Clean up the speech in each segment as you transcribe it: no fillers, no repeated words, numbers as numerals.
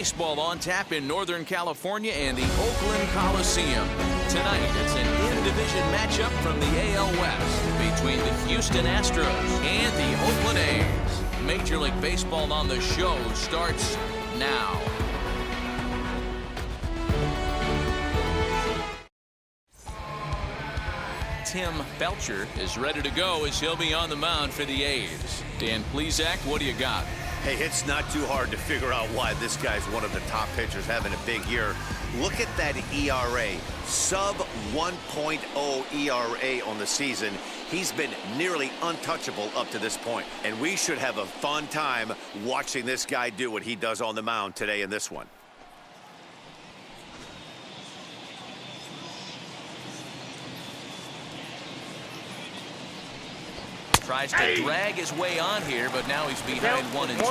Baseball on tap in Northern California and the Oakland Coliseum. Tonight, it's an in-division matchup from the AL West between the Houston Astros and the Oakland A's. Major League Baseball on the show starts now. Tim Belcher is ready to go as he'll be on the mound for the A's. Dan Plesac, what do you got? Hey, it's not too hard to figure out why this guy's one of the top pitchers having a big year. Look at that ERA, sub 1.0 ERA on the season. He's been nearly untouchable up to this point. And we should have a fun time watching this guy do what he does on the mound today in this one. Tries to drag his way on here, but now he's behind 1 and 2.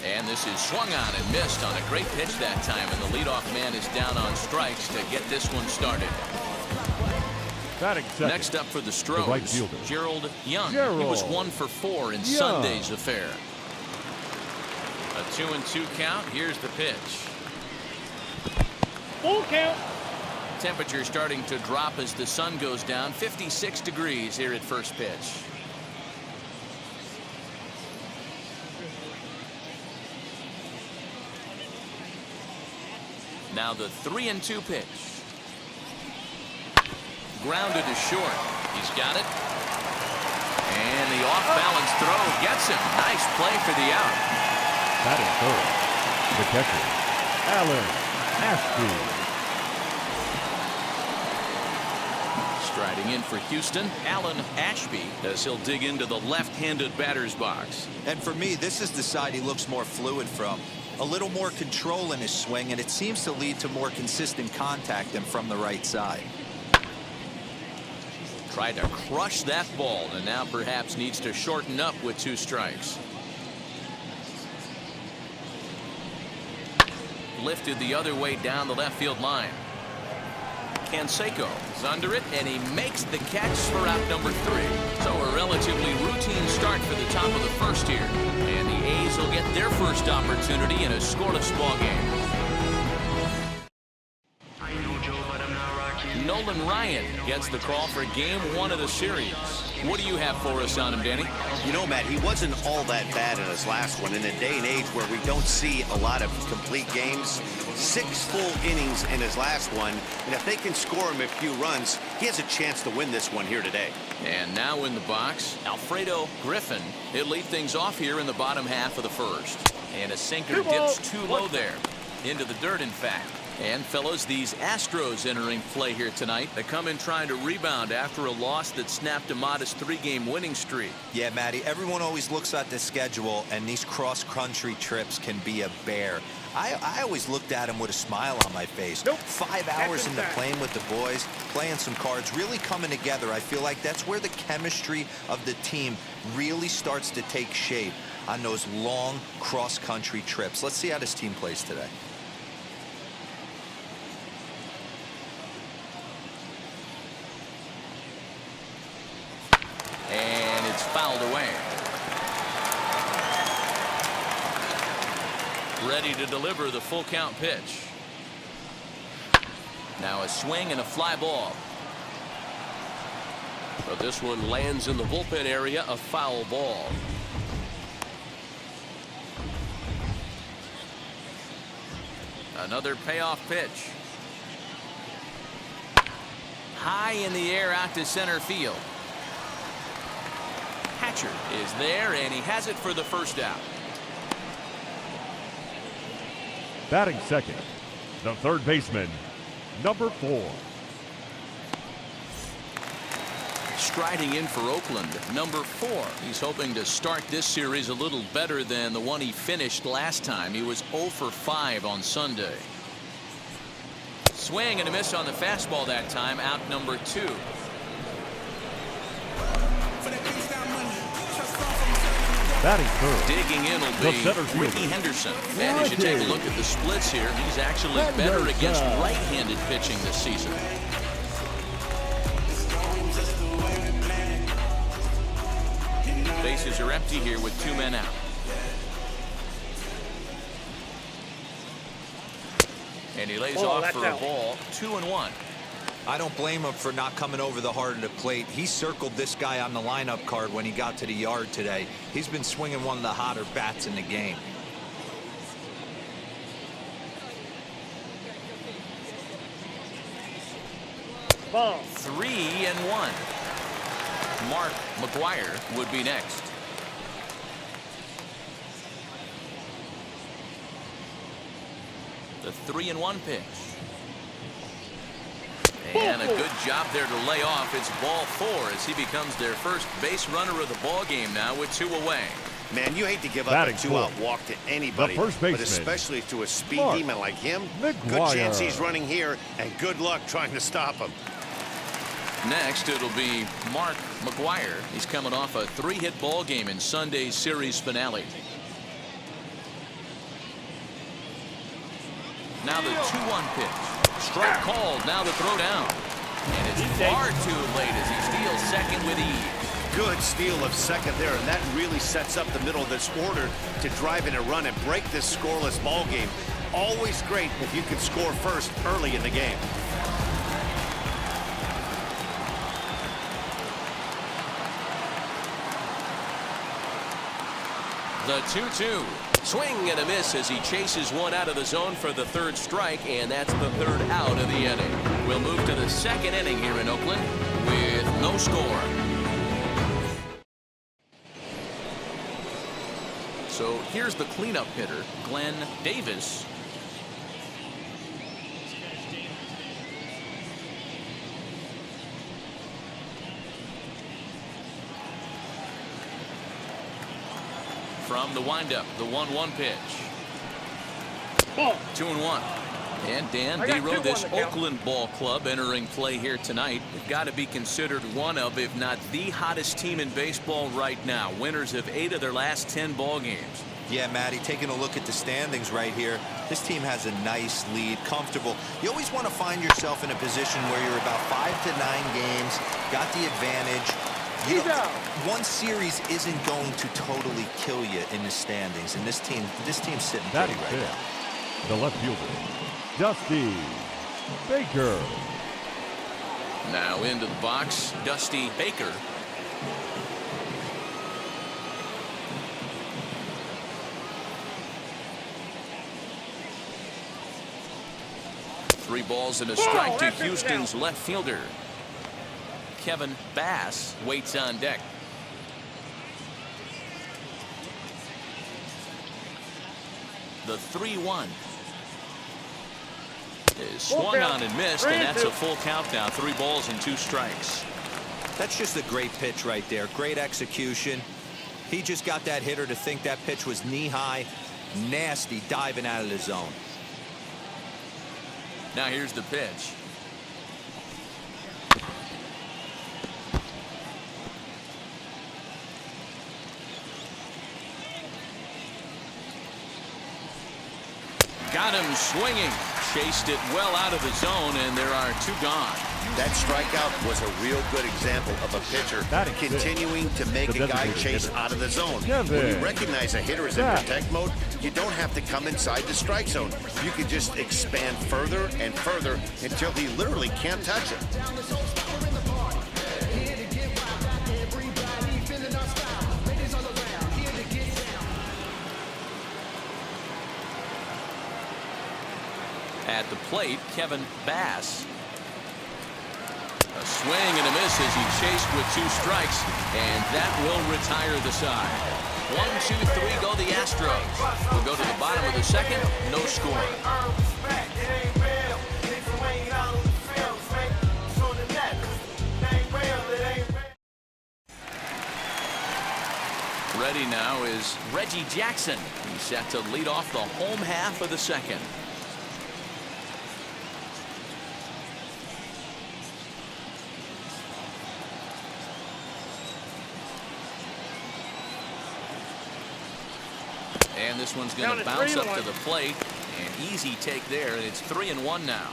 And this is swung on and missed on a great pitch that time, and the leadoff man is down on strikes to get this one started. Next up for the Astros, right Gerald Young. He was 1 for 4 in Sunday's affair. A 2-2 count. Here's the pitch. Full count. Temperature starting to drop as the sun goes down. 56 degrees here at first pitch. Now the 3-2 pitch. Grounded to short. He's got it. And the off-balance throw gets him. Nice play for the out. Batting third, the catcher, Alan Ashby. Striding in for Houston, Alan Ashby, as he'll dig into the left-handed batter's box. And for me, this is the side he looks more fluid from. A little more control in his swing, and it seems to lead to more consistent contact than from the right side. Tried to crush that ball, and now perhaps needs to shorten up with 2 strikes. Lifted the other way down the left field line. Canseco is under it, and he makes the catch for out number 3. So a relatively routine start for the top of the first here. And the A's will get their first opportunity in a scoreless ball game. Nolan Ryan gets the call for game 1 of the series. What do you have for us on him, Danny? You know, Matt, he wasn't all that bad in his last one. In a day and age where we don't see a lot of complete games, 6 full innings in his last one. And if they can score him a few runs, he has a chance to win this one here today. And now in the box, Alfredo Griffin. He'll lead things off here in the bottom half of the first. And a sinker dips too low there. Into the dirt, in fact. And fellas, these Astros entering play here tonight. They come in trying to rebound after a loss that snapped a modest 3-game winning streak. Yeah, Matty, everyone always looks at the schedule, and these cross-country trips can be a bear. I always looked at him with a smile on my face. 5 hours in the plane with the boys, playing some cards, really coming together. I feel like that's where the chemistry of the team really starts to take shape on those long cross-country trips. Let's see how this team plays today. And it's fouled away. Ready to deliver the full count pitch. Now a swing and a fly ball. But this one lands in the bullpen area, a foul ball. Another payoff pitch. High in the air out to center field. Hatcher is there, and he has it for the first out. Batting second, the third baseman, number 4. Striding in for Oakland, number 4. He's hoping to start this series a little better than the one he finished last time. He was 0 for 5 on Sunday. Swing and a miss on the fastball that time, out number 2. Batting third. Digging in will be Ricky Henderson. And as you take a look at the splits here, he's actually better against right-handed pitching this season. bases are empty here with 2 men out. And he lays off for a ball. 2-1. I don't blame him for not coming over the heart of the plate. He circled this guy on the lineup card when he got to the yard today. He's been swinging one of the hotter bats in the game. Ball. 3-1. Mark McGuire would be next. The 3-1 pitch. And a good job there to lay off. It's ball 4 as he becomes their first base runner of the ball game now with 2 away. Man, you hate to give up a 2-out walk to anybody, but especially to a speed demon like him. Good chance he's running here, and good luck trying to stop him. Next, it'll be Mark McGuire. He's coming off a 3-hit ball game in Sunday's series finale. Now the 2-1 pitch. Strike called. Now the throw down. And it's far too late as he steals second with ease. Good steal of second there, and that really sets up the middle of this order to drive in a run and break this scoreless ball game. Always great if you can score first early in the game. The 2-2. Swing and a miss as he chases one out of the zone for the 3rd strike, and that's the 3rd out of the inning. We'll move to the 2nd inning here in Oakland with no score. So here's the cleanup hitter, Glenn Davis. From the windup, the 1-1 pitch. 2-1. And Dan Dero, this Oakland ball club entering play here tonight, they've got to be considered one of, if not the hottest team in baseball right now. Winners of 8 of their last 10 ball games. Yeah, Matty, taking a look at the standings right here, this team has a nice lead, comfortable. You always want to find yourself in a position where you're about 5 to 9 games, got the advantage. You know, one series isn't going to totally kill you in the standings, and this team's sitting pretty right now. The left fielder, Dusty Baker. Now into the box, Dusty Baker. Three balls and a strike to Houston's left fielder. Kevin Bass waits on deck. The 3-1 is swung on and missed, and that's a full count now. 3 balls and 2 strikes. That's just a great pitch right there. Great execution. He just got that hitter to think that pitch was knee-high. Nasty diving out of the zone. Now here's the pitch. Got him swinging. Chased it well out of the zone, and there are 2 gone. That strikeout was a real good example of a pitcher continuing to make a guy chase out of the zone. When you recognize a hitter is in protect mode, you don't have to come inside the strike zone. You can just expand further and further until he literally can't touch it. At the plate, Kevin Bass. A swing and a miss as he chased with 2 strikes, and that will retire the side. 1, 2, 3 go the Astros. We'll go to the bottom of the 2nd, no score. Ready now is Reggie Jackson. He's set to lead off the home half of the 2nd. And this one's going to bounce up to the plate. An easy take there, and it's 3-1 now.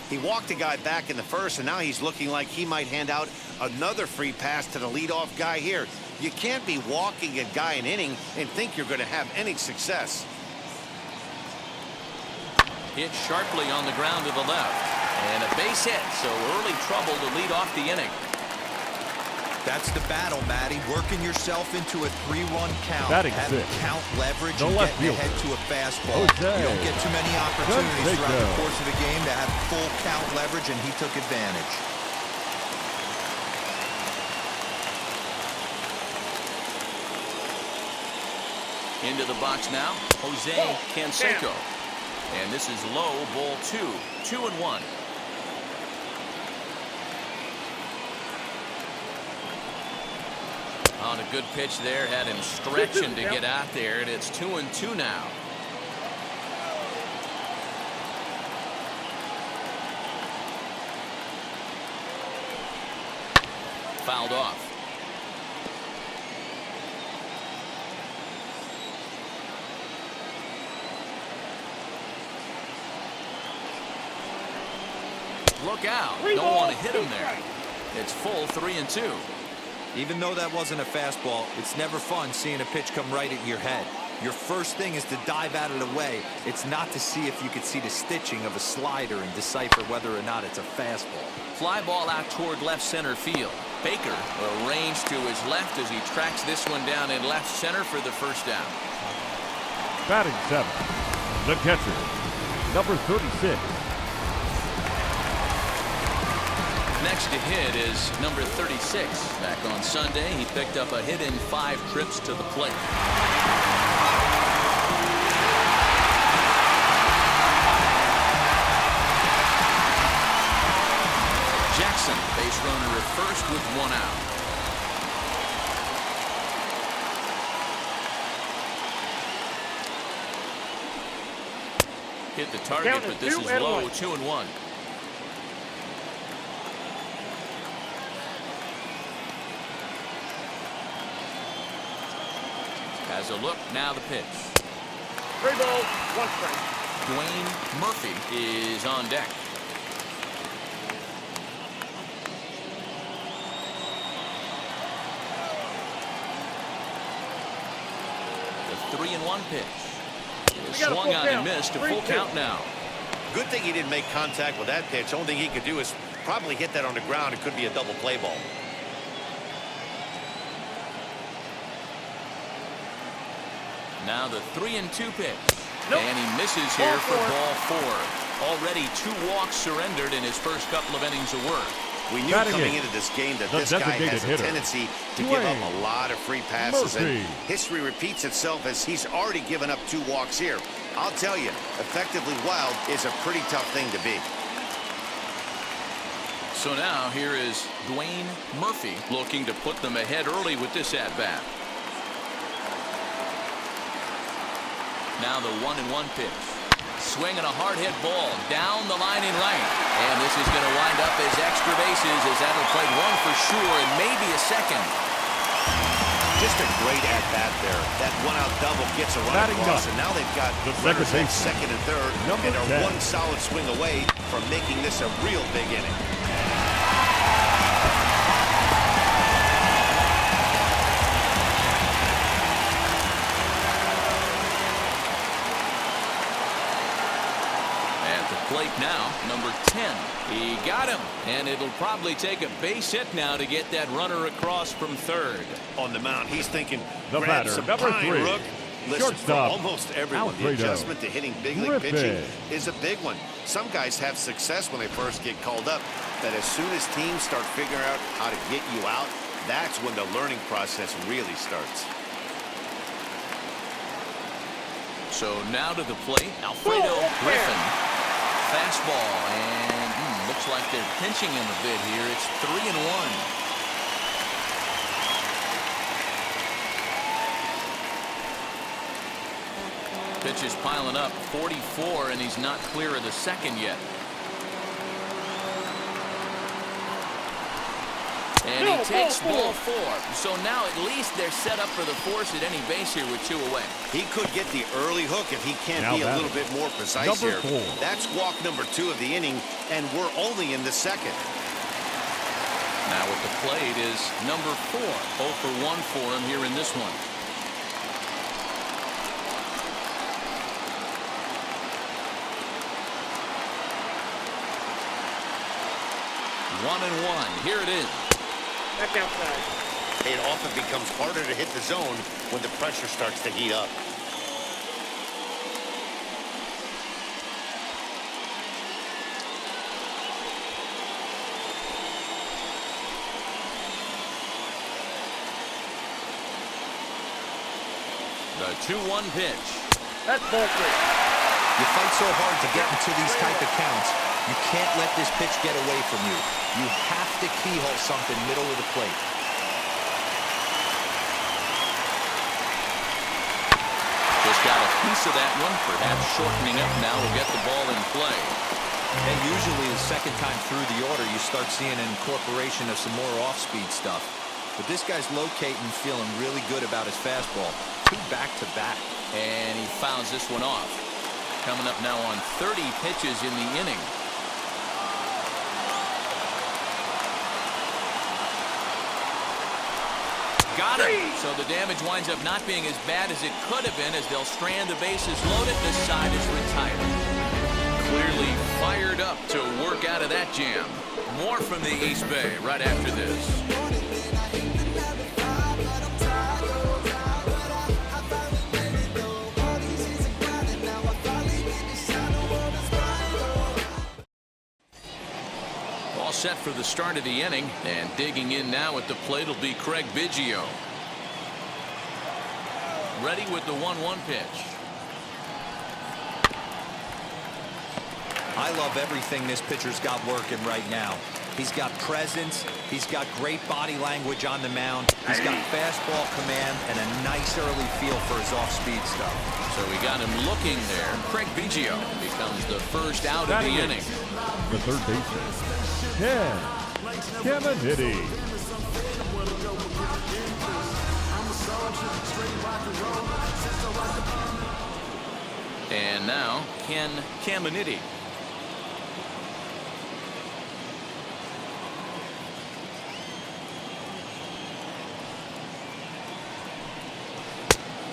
He walked a guy back in the 1st, and now he's looking like he might hand out another free pass to the leadoff guy here. You can't be walking a guy an inning and think you're going to have any success. Hit sharply on the ground to the left. And a base hit, so early trouble to lead off the inning. That's the battle, Matty. Working yourself into a 3-run count. Batting having six. count leverage The and left getting fielder. ahead to a fastball. Jose. You don't get too many opportunities throughout the Canseco. course of a game to have full count leverage, and he took advantage. Into the box now, Jose Canseco. And this is low, ball 2. 2-1. On a good pitch there, had him stretching to get out there, and it's 2-2 now. Fouled off. Look out. Don't want to hit him there. It's full 3-2. Even though that wasn't a fastball, it's never fun seeing a pitch come right at your head. Your first thing is to dive out of the way. It's not to see if you could see the stitching of a slider and decipher whether or not it's a fastball. Fly ball out toward left center field. Baker arranged to his left as he tracks this one down in left center for the first down. Batting 7. The catcher, number 36. Next to hit is number 36. Back on Sunday, he picked up a hit in 5 trips to the plate. Jackson, base runner at first with 1 out. Hit the target, but this is low, 2-1. Has a look, now the pitch. 3 balls, 1 strike. Dwayne Murphy is on deck. The 3-1 pitch. Is swung on and missed. A full count now. Good thing he didn't make contact with that pitch. Only thing he could do is probably hit that on the ground. It could be a double play ball. Now the 3-2 pitch. And he misses here for ball 4. Already 2 walks surrendered in his first couple of innings of work. We knew Batting coming in. into this game that The this guy designated has a hitter, tendency to give up a lot of free passes. Murphy. And history repeats itself as he's already given up 2 walks here. I'll tell you, effectively wild is a pretty tough thing to be. So now here is Dwayne Murphy looking to put them ahead early with this at-bat. Now the 1-1 pitch. Swinging a hard hit ball down the line in right. And this is going to wind up as extra bases as that'll play 1 for sure and maybe a second. Just a great at-bat there. That 1-out double gets a run Batting across, up. and now they've got The runners second at baseman, second and third, number and are 10. 1 solid swing away from making this a real big inning. Plate now, number 10. He got him, and it'll probably take a base hit now to get that runner across from third. On the mound, he's thinking, The grab batter, some number pine, 3. Rook. Listen, for Shortstop, almost everyone, the Alfredo adjustment to hitting big league Griffin. pitching is a big one. Some guys have success when they first get called up, but as soon as teams start figuring out how to get you out, that's when the learning process really starts. So now to the plate, Alfredo Griffin. Fastball, and looks like they're pinching him a bit here. It's 3-1. Pitch is piling up, 44, and he's not clear of the second yet. And he takes ball 4. So now at least they're set up for the force at any base here with 2 away. He could get the early hook if he can't Now be a batting, little bit more precise number here. 4. That's walk number 2 of the inning, and we're only in the second. Now at the plate is number 4. 0 for 1 for him here in this one. 1-1. Here it is. Back outside. It often becomes harder to hit the zone when the pressure starts to heat up. The 2-1 pitch. That's Belcher. You fight so hard to get into these type of counts. You can't let this pitch get away from you. You have to keyhole something middle of the plate. Just got a piece of that one. Perhaps shortening up now will get the ball in play. And usually the second time through the order, you start seeing an incorporation of some more off-speed stuff. But this guy's locating, feeling really good about his fastball. 2 back-to-back. And he fouls this one off. Coming up now on 30 pitches in the inning. Got it. So the damage winds up not being as bad as it could have been as they'll strand the bases loaded. This side is retired. Clearly fired up to work out of that jam. More from the East Bay right after this. Set for the start of the inning, and digging in now at the plate will be Craig Biggio. Ready with the 1-1 pitch. I love everything this pitcher's got working right now. He's got presence, he's got great body language on the mound, he's got fastball command and a nice early feel for his off-speed stuff. So we got him looking there. Craig Biggio becomes the first out of the inning. The third baseman, Ken Caminiti. And now Ken Caminiti.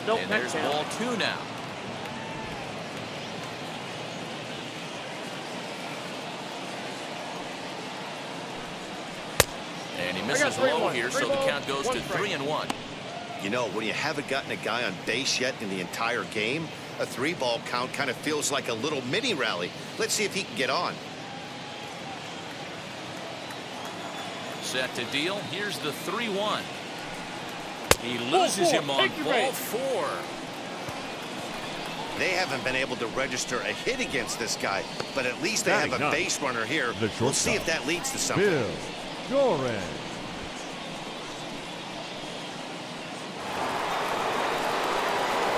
Nope, And there's ball 2 now. And he misses low here, so the count goes to 3-1. You know, when you haven't gotten a guy on base yet in the entire game, a 3-ball count kind of feels like a little mini rally. Let's see if he can get on. Set to deal. Here's the 3-1. He loses him on ball 4. They haven't been able to register a hit against this guy, but at least they have a base runner here. We'll see if that leads to something. Bill Doran.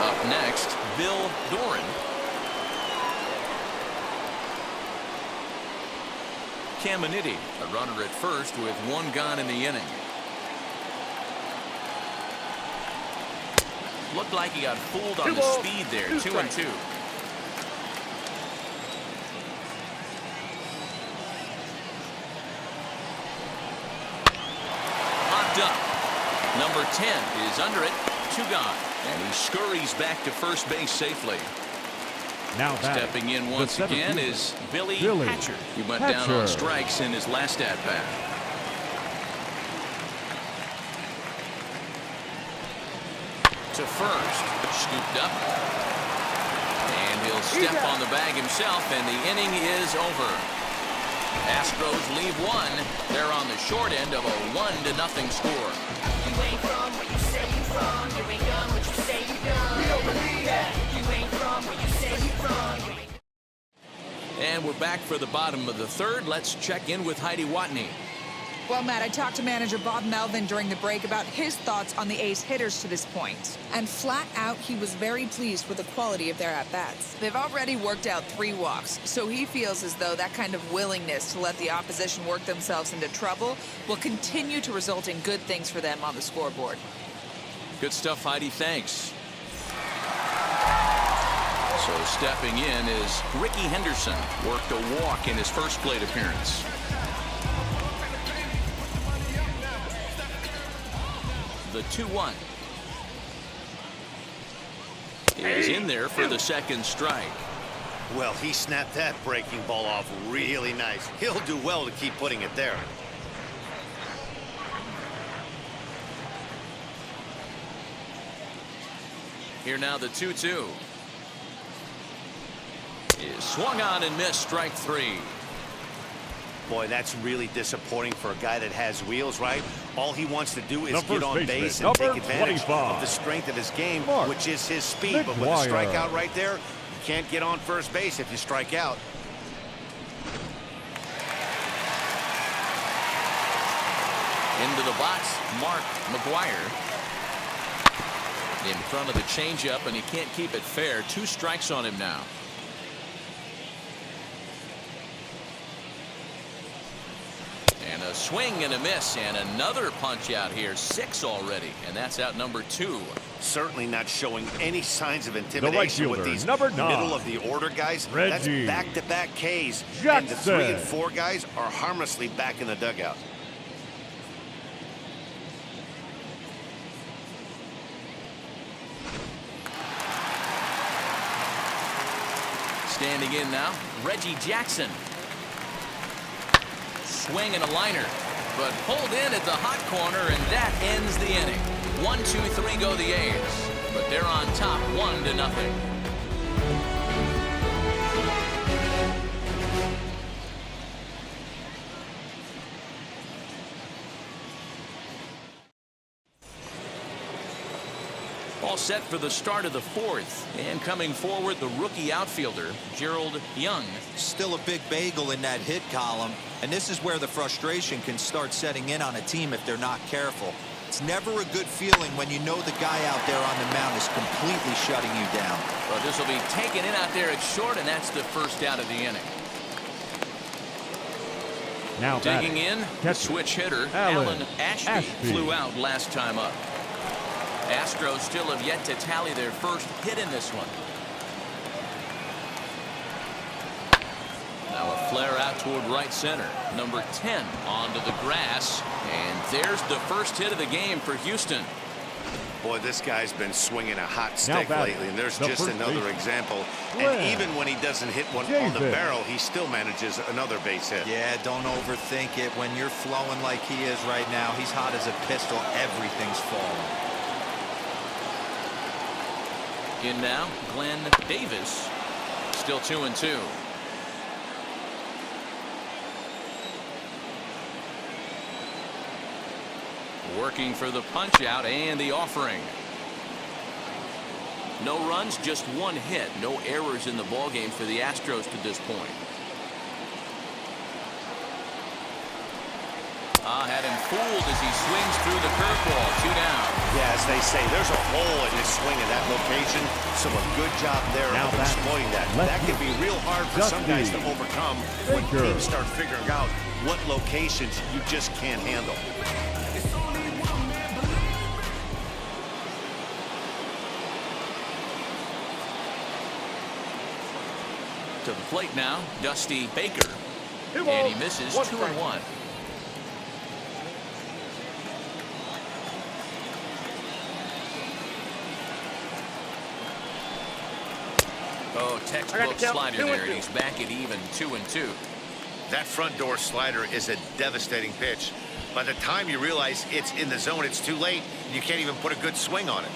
Up next, Bill Doran. Caminiti, a runner at first with 1 gone in the inning. Looked like he got fooled on the speed there. 2-2. Popped up. Number 10 is under it. 2 gone. And he scurries back to first base safely. Now stepping in once again is Billy Hatcher. He went down on strikes in his last at-bat. To first, scooped up, and he'll step on the bag himself, and the inning is over. Astros leave 1. They're on the short end of a 1-0 score. You ain't from where you say you from. You ain't done what you say you done. We don't believe that. You ain't from where you say you from. And we're back for the bottom of the 3rd. Let's check in with Heidi Watney. Well, Matt, I talked to manager Bob Melvin during the break about his thoughts on the A's hitters to this point. And flat out, he was very pleased with the quality of their at-bats. They've already worked out 3 walks, so he feels as though that kind of willingness to let the opposition work themselves into trouble will continue to result in good things for them on the scoreboard. Good stuff, Heidi. Thanks. So stepping in is Ricky Henderson. Worked a walk in his first plate appearance. the 2-1. Is in there for the second strike. Well, he snapped that breaking ball off really nice. He'll do well to keep putting it there. Here now the 2-2. Is swung on and missed, strike 3. Boy, that's really disappointing for a guy that has wheels, right? All he wants to do is get on base and take advantage of the strength of his game, which is his speed. But with a strikeout right there, you can't get on first base if you strike out. Into the box, Mark McGuire. In front of the changeup, and he can't keep it fair. 2 strikes on him now. And a swing and a miss, and another punch out here. 6 already, and that's out number 2. Certainly not showing any signs of intimidation with these number 9, middle of the order guys. That's back-to-back Ks, and the 3 and 4 guys are harmlessly back in the dugout. Standing in now, Reggie Jackson. Swing and a liner, but pulled in at the hot corner, and that ends the inning. 1, 2, 3 go the A's, but they're on top 1-0. All set for the start of the 4th, and coming forward, the rookie outfielder, Gerald Young. Still a big bagel in that hit column, and this is where the frustration can start setting in on a team if they're not careful. It's never a good feeling when you know the guy out there on the mound is completely shutting you down. Well, this will be taken in out there at short, and that's the first out of the inning. Now digging in, switch hitter Alan Ashby flew out last time up. Astros still have yet to tally their first hit in this one. Now a flare out toward right center. Number 10 onto the grass, and there's the first hit of the game for Houston. Boy, this guy's been swinging a hot stick lately, and there's just another example. And even when he doesn't hit one on the barrel, he still manages another base hit. Yeah, don't overthink it. When you're flowing like he is right now, he's hot as a pistol. Everything's falling. In now, Glenn Davis. Still 2-2. Working for the punch out and the offering. No runs, just 1 hit. No errors in the ballgame for the Astros to this point. Had him fooled as he swings through the curveball. 2 down. Yeah, as they say, there's a hole in his swing in that location, so a good job there of exploiting that. That can be real hard for some guys to overcome when teams start figuring out what locations you just can't handle. To the plate now, Dusty Baker. And he misses 2-1. Oh, textbook slider there, and he's back at even 2-2. That front door slider is a devastating pitch. By the time you realize it's in the zone, it's too late. You can't even put a good swing on it.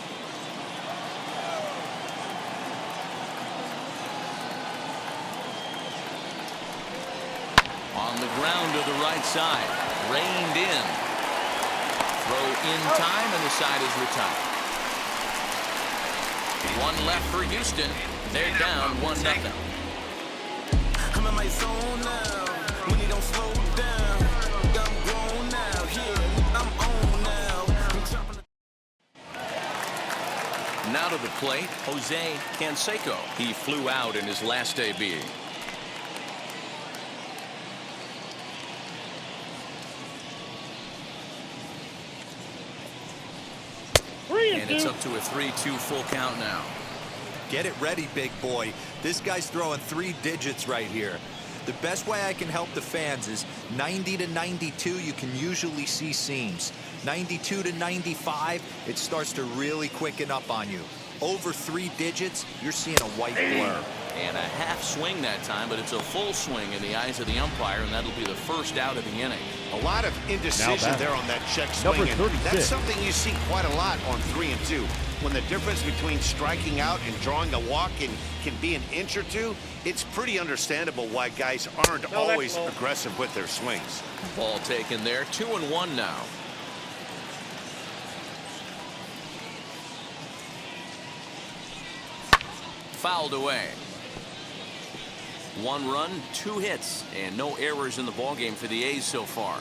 On the ground to the right side, reined in. Throw in time, and the side is retired. 1 left for Houston. They're down 1-0. I'm in my zone now. When you don't slow down, I'm grown now. Yeah, I'm on now. Now to the plate, Jose Canseco. He flew out in his last AB. And it's up to a 3-2 full count now. Get it ready, big boy. This guy's throwing 3 digits right here. The best way I can help the fans is 90 to 92, you can usually see seams. 92 to 95, it starts to really quicken up on you. Over 3 digits, you're seeing a white blur. And a half swing that time, but it's a full swing in the eyes of the umpire, and that'll be the first out of the inning. A lot of indecision there on that check swing, and that's something you see quite a lot on 3 and 2. When the difference between striking out and drawing a walk can be an inch or two, it's pretty understandable why guys aren't always aggressive with their swings. Ball taken there, 2-1 now. Fouled away. 1 run, 2 hits, and no errors in the ballgame for the A's so far.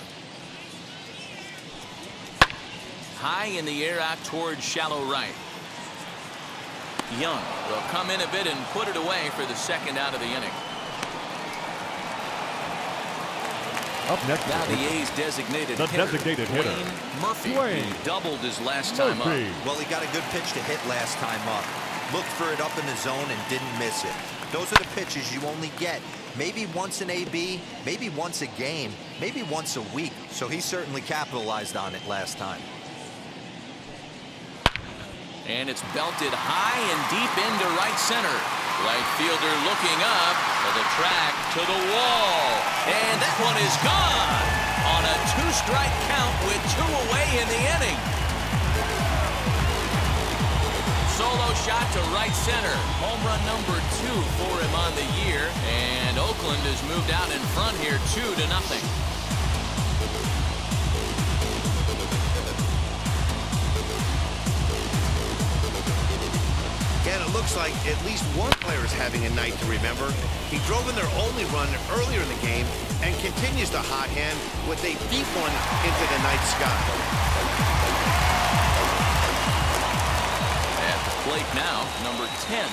High in the air out towards shallow right. Young will come in a bit and put it away for the second out of the inning. Up next, now the A's designated hitter, Murphy. He doubled his last time up. Well, he got a good pitch to hit last time up. Looked for it up in the zone and didn't miss it. Those are the pitches you only get maybe once an AB, maybe once a game, maybe once a week. So he certainly capitalized on it last time. And it's belted high and deep into right center. Right fielder looking up for the track to the wall. And that one is gone on a 2-strike count with 2 away in the inning. Solo shot to right center. Home run number 2 for him on the year. And Oakland has moved out in front here 2-0. And it looks like at least one player is having a night to remember. He drove in their only run earlier in the game and continues the hot hand with a deep one into the night sky. At the plate now, number 10.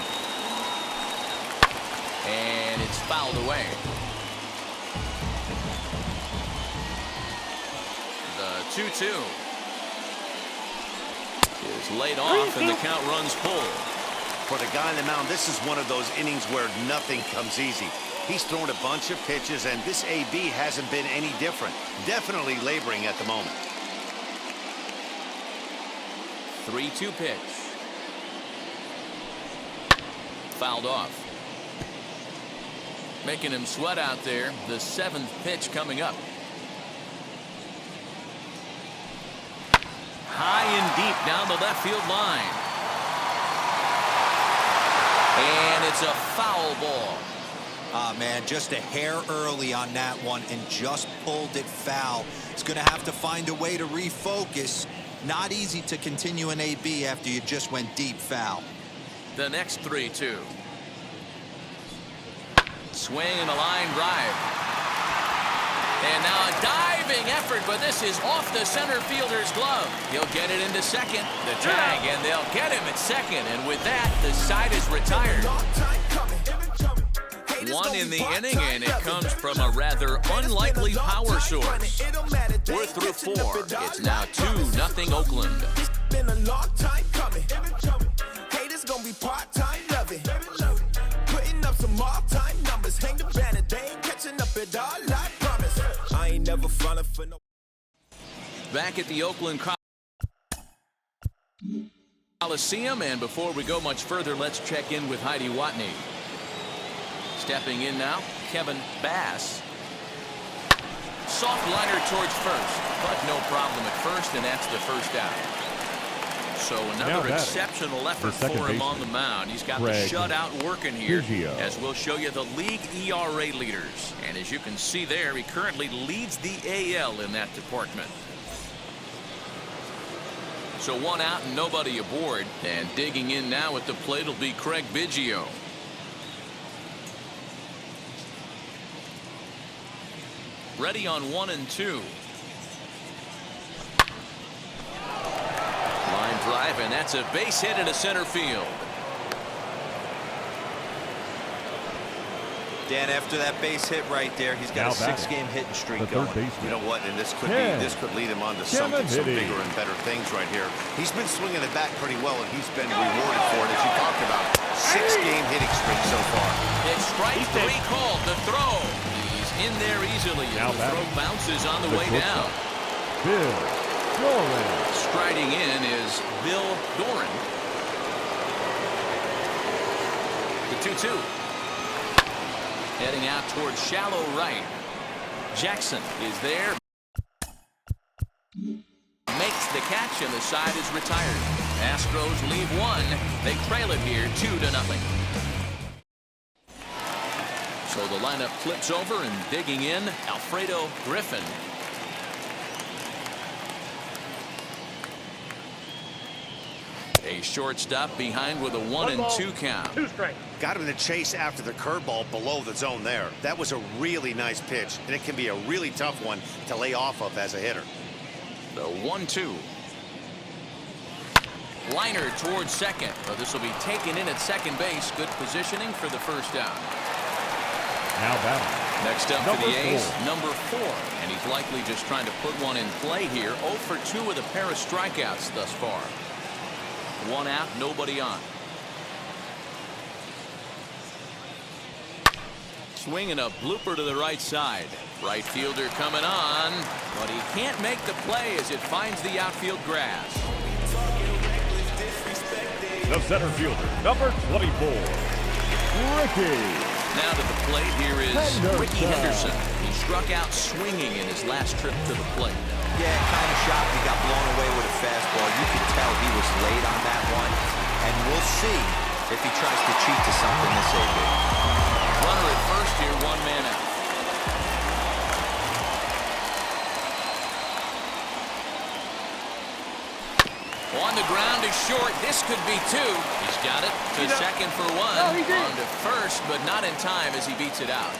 And it's fouled away. The 2-2 is laid off and the count runs full. For the guy on the mound, this is one of those innings where nothing comes easy. He's thrown a bunch of pitches, and this AB hasn't been any different. Definitely laboring at the moment. 3-2 pitch. Fouled off. Making him sweat out there. The 7th pitch coming up. High and deep down the left field line. And it's a foul ball. Ah, man, just a hair early on that one and just pulled it foul. It's going to have to find a way to refocus. Not easy to continue an AB after you just went deep foul. The next 3-2. Swing and a line drive. And now a diving effort, but this is off the center fielder's glove. He'll get it into second, the tag, and they'll get him at second. And with that, the side is retired. 1 in the inning, and it comes from a rather unlikely power source. We're through 4. It's now 2-0 Oakland. It's been a long time coming. Haters gonna be part-time loving. Putting up some all-time numbers. Hang the banner, they ain't catching up at all, I promise. I ain't never falling for no. Back at the Oakland Coliseum, and before we go much further, let's check in with Heidi Watney. Stepping in now, Kevin Bass. Soft liner towards first, but no problem at first, and that's the first out. So another exceptional effort for him on the mound. He's got the shutout working here, as we'll show you the league ERA leaders. And as you can see there, he currently leads the AL in that department. So 1 out and nobody aboard. And digging in now at the plate will be Craig Biggio. Ready on 1 and 2. Line drive, and that's a base hit into center field. Dan, after that base hit right there, he's got a 6-game hitting streak going. You know what? And this could lead him on to some bigger and better things right here. He's been swinging the bat pretty well, and he's been rewarded for it, as you talked about. 6-game hitting streak so far. It's strike 3 called. The throw. in there easily. Now The throw bounces on the way down. Bill Doran. Striding in is Bill Doran. The 2-2. Heading out towards shallow right. Jackson is there. Makes the catch, and the side is retired. Astros leave one. They trail it here 2-0. So the lineup flips over, and digging in, Alfredo Griffin. A shortstop behind with a 1-2 count. 2 strikes. Got him in the chase after the curveball below the zone there. That was a really nice pitch, and it can be a really tough one to lay off of as a hitter. The 1-2. Liner towards second. But this will be taken in at second base. Good positioning for the first down. Now batting. Next up for Number the A's, 4. number 4. And he's likely just trying to put one in play here. 0 for 2 with a pair of strikeouts thus far. 1 out, nobody on. Swinging a blooper to the right side. Right fielder coming on, but he can't make the play as it finds the outfield grass. The center fielder, number 24, Ricky. Now to the plate, here is Ricky Henderson. He struck out swinging in his last trip to the plate. Yeah, kind of shocked he got blown away with a fastball. You can tell he was late on that one. And we'll see if he tries to cheat to something this evening. Runner at first here, 1 man out. On the ground is short. This could be 2. He's got it to second for 1. On to first, but not in time as he beats it out.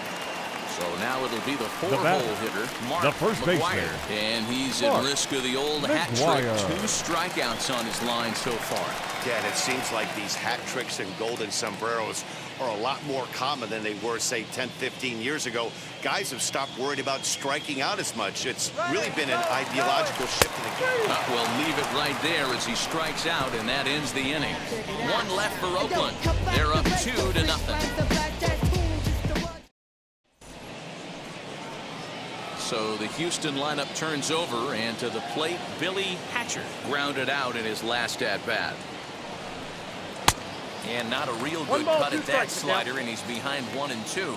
So now it'll be the 4-hole hitter, Mark the first McGuire. baseman. And he's at risk of the old hat trick. 2 strikeouts on his line so far. Yeah, and it seems like these hat tricks and golden sombreros are a lot more common than they were, say, 10, 15 years ago. Guys have stopped worried about striking out as much. It's really been an ideological shift in the game. Well, leave it right there as he strikes out, and that ends the inning. 1 left for Oakland. They're up 2-0. So the Houston lineup turns over, and to the plate, Billy Hatcher grounded out in his last at-bat. And not a real good cut at that slider, and he's behind 1-2.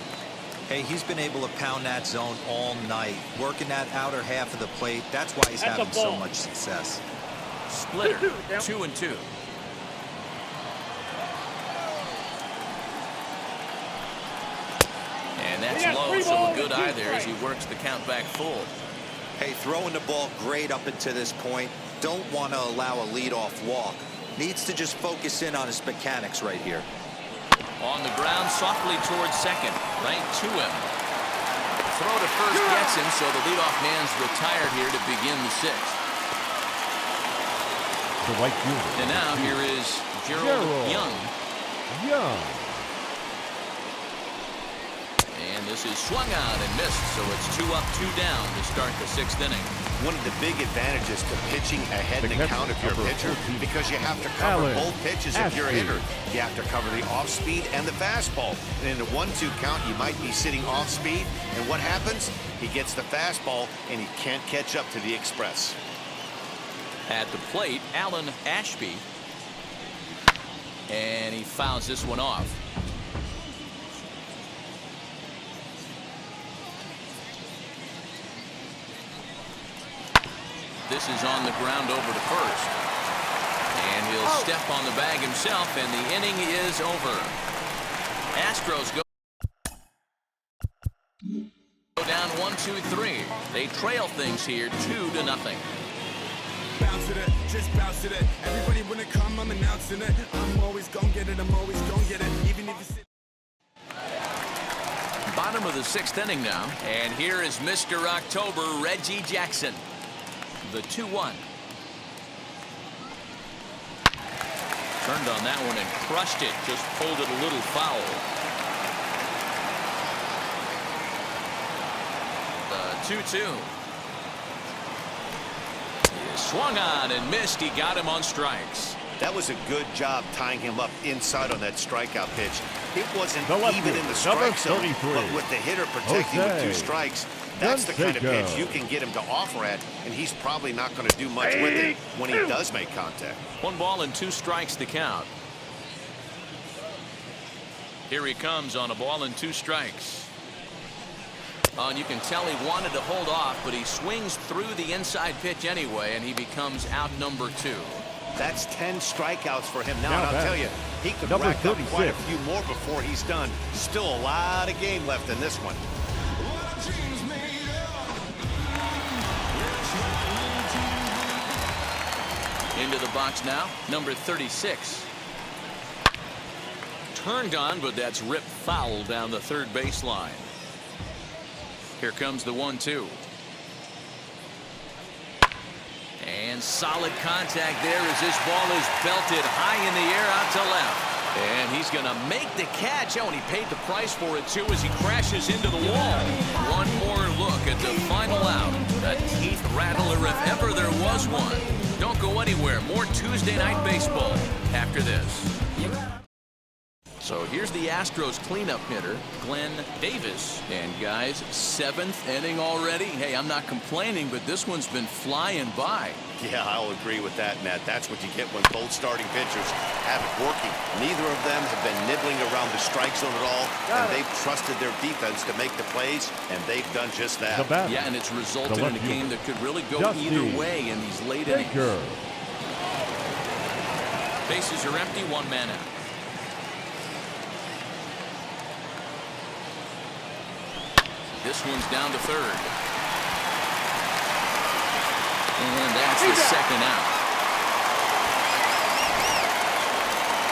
Hey, he's been able to pound that zone all night, working that outer half of the plate. That's why he's having so much success. Splitter, 2-2. And that's low, so a good eye there as he works the count back full. Hey, throwing the ball great up until this point. Don't want to allow a leadoff walk. Needs to just focus in on his mechanics right here. On the ground, softly towards second. Right to him. Throw to first gets him, so the leadoff man's retired here to begin the 6th. The right fielder. And now here is Gerald Young. And this is swung out and missed, so it's 2 up, 2 down to start the 6th inning. One of the big advantages to pitching ahead in the count if you're a pitcher, because you have to cover both pitches if you're a hitter. You have to cover the off-speed and the fastball. And in the 1-2 count, you might be sitting off-speed, and what happens? He gets the fastball, and he can't catch up to the express. At the plate, Alan Ashby. And he fouls this one off. This is on the ground over to first. And he'll step on the bag himself, and the inning is over. Astros go down 1-2-3. They trail things here 2-0. Bounce to that, just bounce to that. Everybody when it come, I'm announcing it. I'm always gonna get it, I'm always gonna get it. Even if it's Bottom of the 6th inning now. And here is Mr. October, Reggie Jackson. The 2-1. Turned on that one and crushed it. Just pulled it a little foul. The 2-2. He swung on and missed. He got him on strikes. That was a good job tying him up inside on that strikeout pitch. It wasn't The lefty, even in the number strike zone, 33. but with the hitter protecting with 2 Jose strikes, that's the kind of pitch Canseco. you can get him to offer at, and he's probably not going to do much with it when he does make contact. 1 ball and 2 strikes to count. Here he comes on a ball and 2 strikes. Oh, and you can tell he wanted to hold off, but he swings through the inside pitch anyway, and he becomes out number 2. That's 10 strikeouts for him now, Now and I'll back. tell you, he could Number rack up quite a 36. few more before he's done. Still a lot of game left in this one. Into the box now, number 36. Turned on, but that's ripped foul down the third baseline. Here comes the 1-2. And solid contact there as this ball is belted high in the air out to left. And he's going to make the catch. Oh, and he paid the price for it, too, as he crashes into the wall. One more look at the final out. A teeth rattler if ever there was one. Don't go anywhere. More Tuesday Night Baseball after this. So here's the Astros cleanup hitter, Glenn Davis. And guys, 7th inning already. Hey, I'm not complaining, but this one's been flying by. Yeah, I'll agree with that, Matt. That's what you get when both starting pitchers have it working. Neither of them have been nibbling around the strike zone at all, and they've trusted their defense to make the plays, and they've done just that. The batter, Yeah, and it's resulted the in a left game fielder, that could really go Dusty either way in these late innings. Belcher. Bases are empty, 1 man out. This one's down to 3rd. And that's the 2nd out.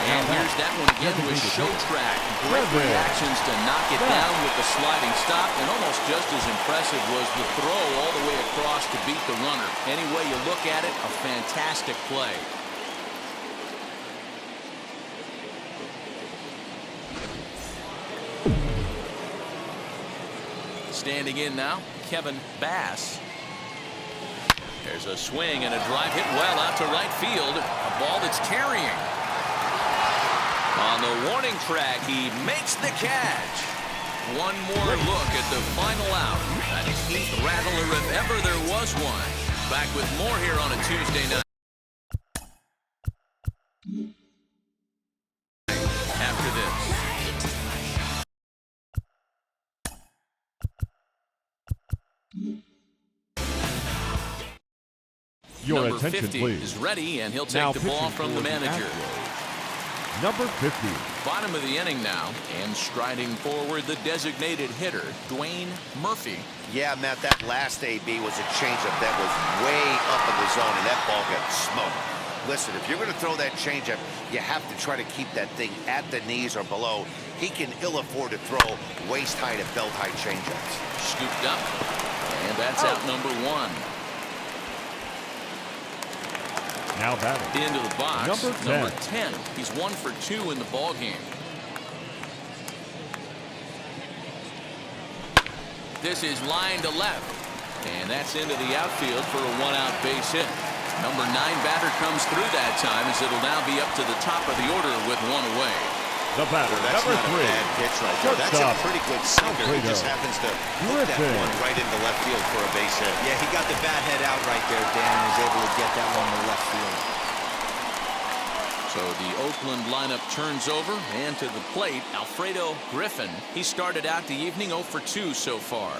And here's that one again with show track. Great reactions to knock it down with the sliding stop. And almost just as impressive was the throw all the way across to beat the runner. Any way you look at it, a fantastic play. Standing in now, Kevin Bass. There's a swing and a drive hit well out to right field. A ball that's carrying. On the warning track, he makes the catch. One more look at the final out. A teeth rattler if ever there was one. Back with more here on a Tuesday night. After this. Your Number attention, 50 please. is ready, and he'll take Now the ball pitching from the for manager. Astros, Number 50. Bottom of the inning now, and striding forward the designated hitter, Dwayne Murphy. Yeah, Matt, that last AB was a changeup that was way up in the zone, and that ball got smoked. Listen, if you're going to throw that changeup, you have to try to keep that thing at the knees or below. He can ill afford to throw waist-high to belt-high changeups. Scooped up, and that's out number 1. Now batting. Into the box, Number 10. He's 1 for 2 in the ball game. This is line to left, and that's into the outfield for a 1-out base hit. Number 9 batter comes through that time, as it'll now be up to the top of the order with 1 away. The batter, That's number not 3. a bad pitch right there. That's a Shortstop, pretty good sinker. He just Alfredo happens to hook that Griffin. one right into left field for a base hit. Yeah, he got the bat head out right there, Dan, and was able to get that one to left field. So the Oakland lineup turns over, and to the plate, Alfredo Griffin. He started out the evening 0 for 2 so far.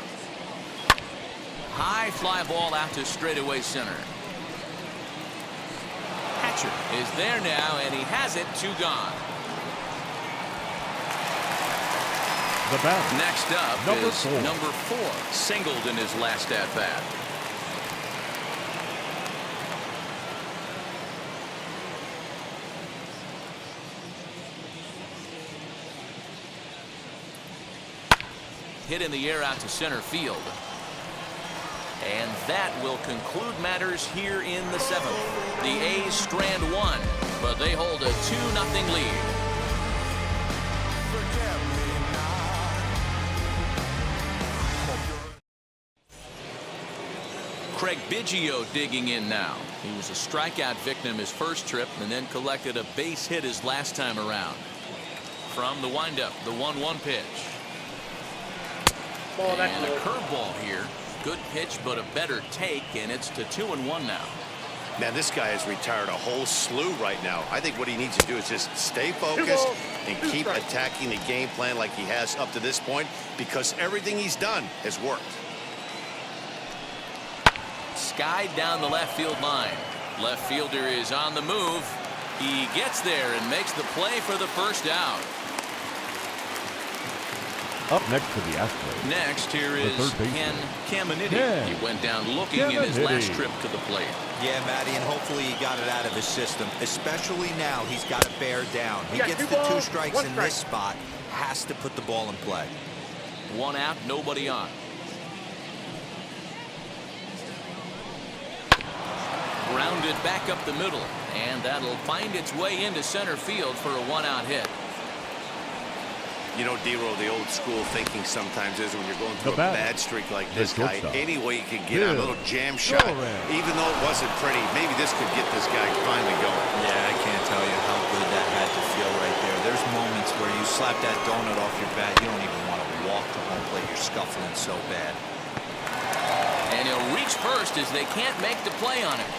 High fly ball out to straightaway center. Hatcher is there now, and he has it, 2 gone. The batter, Next up number is 4. number 4, singled in his last at-bat. Hit in the air out to center field. And that will conclude matters here in the 7th. The A's strand 1, but they hold a 2-0 lead. Craig Biggio digging in now. He was a strikeout victim his first trip and then collected a base hit his last time around. From the windup, the 1-1 pitch. Ball, that's And a low. curveball here. Good pitch, but a better take, and it's to 2-1 now. Man, this guy has retired a whole slew right now. I think what he needs to do is just stay focused and keep attacking the game plan like he has up to this point, because everything he's done has worked. Skied down the left field line. Left fielder is on the move. He gets there and makes the play for the first out. Up next to the Astros. Next, here is Ken Caminiti. Yeah. He went down looking in his last trip to the plate. Yeah, Matty, and hopefully he got it out of his system. Especially now, he's got to bear down. He gets the 2 strikes in this spot, has to put the ball in play. 1 out, nobody on. Grounded back up the middle, and that'll find its way into center field for a 1-out hit. You know, D-Roll, the old school thinking sometimes is when you're going through a bad streak like this guy, any way you can get a little jam shot, even though it wasn't pretty, maybe this could get this guy finally going. Yeah, I can't tell you how good that had to feel right there. There's moments where you slap that donut off your bat, you don't even want to walk to home plate. You're scuffling so bad. And he'll reach first as they can't make the play on him.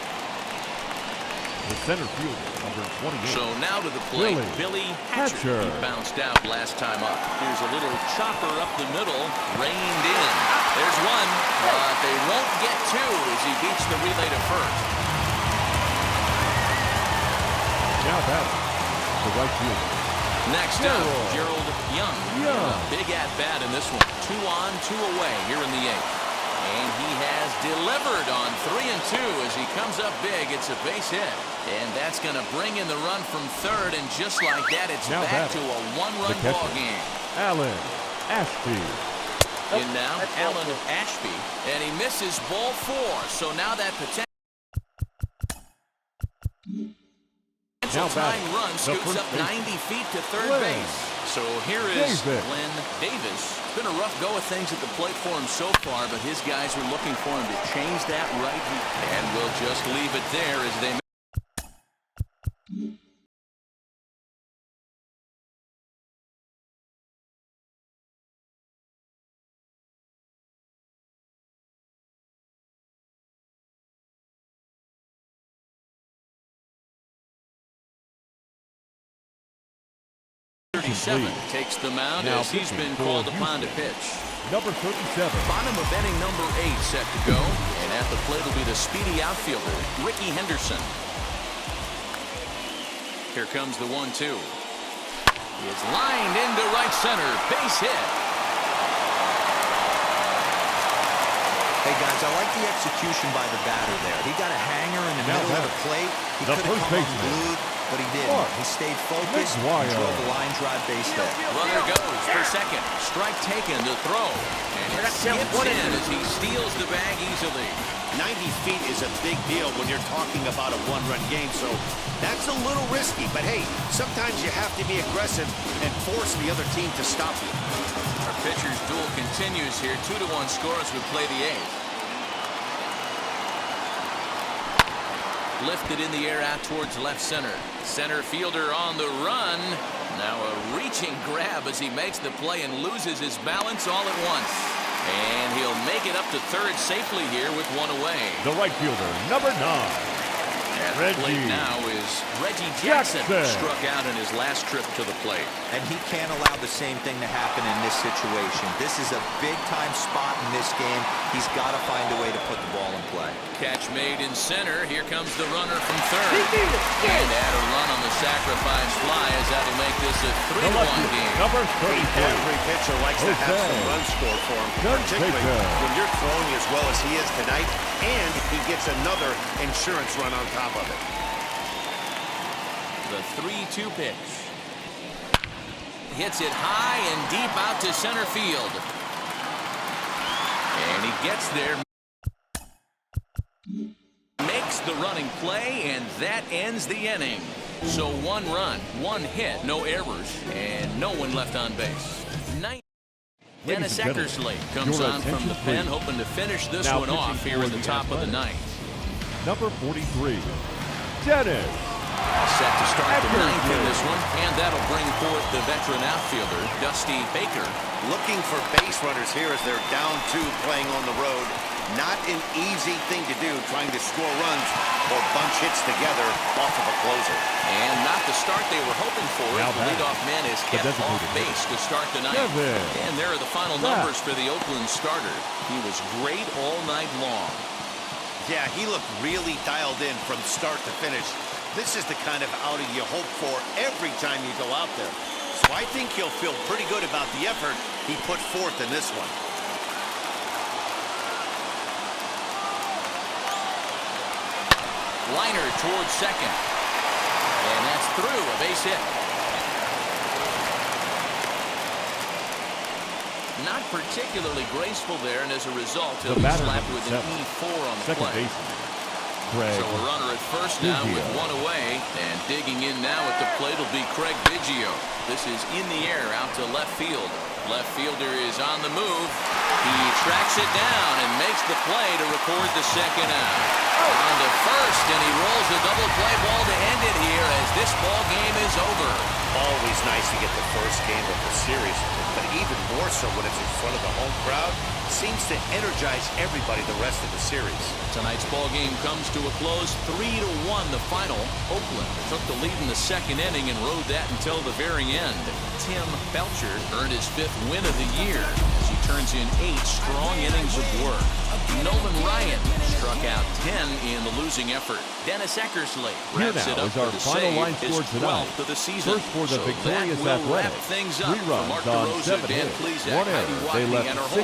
The center fielder, number 28. So now to the plate, Billy Hatcher. He bounced out last time up. Here's a little chopper up the middle, reined in. There's one, but they won't get 2 as he beats the relay to first. Now batting, the right fielder. Next up, Gerald Young. A big at-bat in this one. 2 on, 2 away here in the 8th. And he has delivered on 3 and 2 as he comes up big. It's a base hit. And that's going to bring in the run from third. And just like that, it's now back to a 1-run ball game. Alan Ashby. In now, Alan Ashby. And he misses ball 4. So now that potential tying run scoots up 90 feet to third base. So here is Glenn Davis. It's been a rough go of things at the plate for him so far, but his guys are looking for him to change that right. And we'll just leave it there as they takes the mound as he's been called upon to pitch. Number 37. Bottom of inning number 8 set to go. And at the plate will be the speedy outfielder, Ricky Henderson. Here comes the 1-2. It's lined into right center. Base hit. Hey, guys, I like the execution by the batter there. He got a hanger in the middle of the plate. He could have come unglued, but he didn't. He stayed focused and drove the line drive base hit. Runner goes for second. Strike taken to throw. And it skips in as he steals the bag easily. 90 feet is a big deal when you're talking about a 1-run game, so that's a little risky. But, hey, sometimes you have to be aggressive and force the other team to stop you. Our pitcher's duel continues here. 2-1 scores would play the 8th. Lifted in the air out towards left center. Center fielder on the run. Now a reaching grab as he makes the play and loses his balance all at once. And he'll make it up to third safely here with 1 away. The right fielder, number 9. At the plate now is Reggie Jackson. Struck out in his last trip to the plate. And he can't allow the same thing to happen in this situation. This is a big-time spot in this game. He's got to find a way to put the ball in play. Catch made in center. Here comes the runner from third. And add a run on the sacrifice fly as that'll make this a 3-1 game. Number 33. Every pitcher likes to have some runs scored for him, particularly when you're throwing as well as he is tonight, and he gets another insurance run on top of it. The 3-2 pitch. Hits it high and deep out to center field. And he gets there. Makes the running play, and that ends the inning. So 1 run, 1 hit, no errors, and no one left on base. Dennis Eckersley comes on from the pen, hoping to finish this one off here in the top of the ninth. Number 43, Dennis. Set to start the ninth in this one, and that'll bring forth the veteran outfielder, Dusty Baker. Looking for base runners here as they're down 2 playing on the road. Not an easy thing to do, trying to score runs or bunch hits together off of a closer. And not the start they were hoping for. The leadoff man is kept off base to start the ninth. And there are the final numbers for the Oakland starter. He was great all night long. Yeah, he looked really dialed in from start to finish. This is the kind of outing you hope for every time you go out there. So I think he'll feel pretty good about the effort he put forth in this one. Liner towards second. And that's through, a base hit. Not particularly graceful there, and as a result, he'll be slapped with an E4 on the play. So a runner at first now with 1 away, and digging in now at the plate will be Craig Biggio. This is in the air out to left field. Left fielder is on the move. He tracks it down and makes the play to record the second out. On to first, and he rolls a double play ball to end it here as this ball game is over. Always nice to get the first game of the series, but even more so when it's in front of the home crowd. Seems to energize everybody the rest of the series. Tonight's ball game comes to a close, 3-1 the final. Oakland took the lead in the second inning and rode that until the very end. Tim Belcher earned his 5th win of the year as he turns in 8 strong innings of work. Nolan Ryan struck out 10 in the losing effort. Dennis Eckersley wraps it up is our with a final save, line his score tonight. 12th of the season. First for the so victorious that will wrap Athletics. things 3 up. For runs Mark on DeRosa, 7 Dan hits, Plesac, 1 error. Heidi They Watney, left and our 6